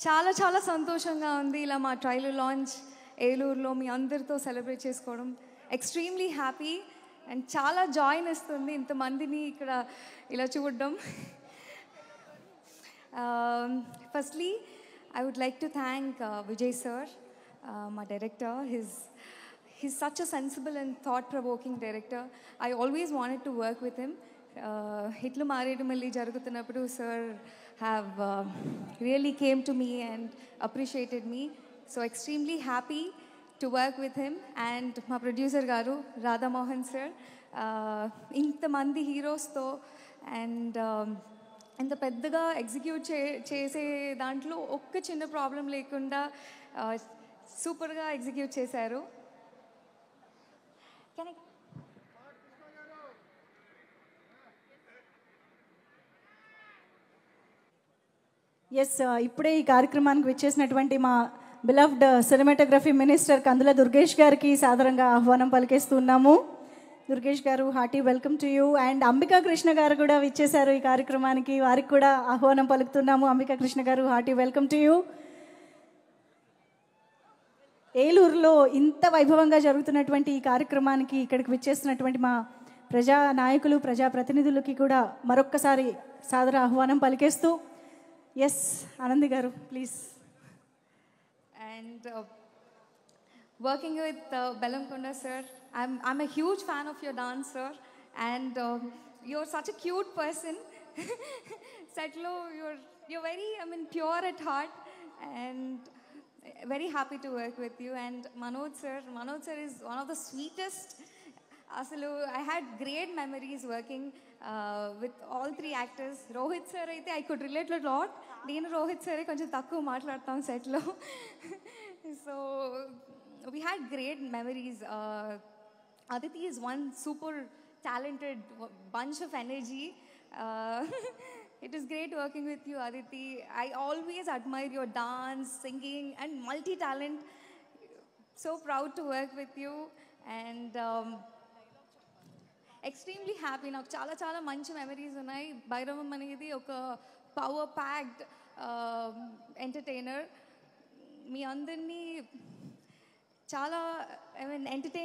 చాలా చాలా సంతోషంగా ఉంది ఇలా మా ట్రైలర్ లాంచ్ ఏలూరులో మీ అందరితో సెలబ్రేట్ చేసుకోవడం. ఎక్స్ట్రీమ్లీ హ్యాపీ అండ్ చాలా జాయ్ని ఇస్తుంది ఇంతమందిని ఇక్కడ ఇలా చూడడం. Firstly, I would like to thank Vijay sir, my director. He's such a sensible and thought-provoking director. I always wanted to work with him. Hitlu Maredumalli jarugutunnappudu sir have really came to me and appreciated me. So extremely happy to work with him and my producer garu Radha Mohan sir. Inta mandi heroes tho and ఇంత పెద్దగా execute చేసే దాంట్లో ఒక్క చిన్న problem లేకుండా సూపర్గా execute చేశారు. Yes, ఇప్పుడే ఈ కార్యక్రమానికి విచ్చేసినటువంటి మా బిలవ్డ్ సినిమాటోగ్రఫీ మినిస్టర్ కందుల దుర్గేష్ గారికి సాదరంగా ఆహ్వానం పలికేస్తున్నాము. దుర్గేష్ గారు, hearty welcome to you. And Ambika Krishna గారు కూడా విచ్చేశారు ఈ కార్యక్రమానికి, వారికి కూడా ఆహ్వానం పలుకుతున్నాము. అంబికా కృష్ణ గారు, హార్టీ వెల్కమ్ టు యూ. ఏలూరులో ఇంత వైభవంగా జరుగుతున్నటువంటి ఈ కార్యక్రమానికి ఇక్కడికి విచ్చేస్తున్నటువంటి మా ప్రజా నాయకులు, ప్రజాప్రతినిధులకి కూడా మరొక్కసారి సాదర ఆహ్వానం పలికేస్తూ, ఎస్ ఆనంది గారు please. And working with Bellamkonda sir, I'm a huge fan of your dance, sir, and you're such a cute person. Setlo, you're very, pure at heart, and very happy to work with you. And Manoj sir is one of the sweetest. Asalu, I had great memories working with all three actors. Rohit sir aithe I could relate a lot. Nenu Rohit sir koncham takku maatladtam set lo. So we had great memories. Aditi is one super talented bunch of energy. It is great working with you, Aditi. I always admire your dance, singing and multi-talent. So proud to work with you and extremely happy. నాకు చాలా చాలా మంచి memories ఉన్నాయి. భైరవం అనేది ఒక power packed entertainer. మీ అందరినీ చాలా entertain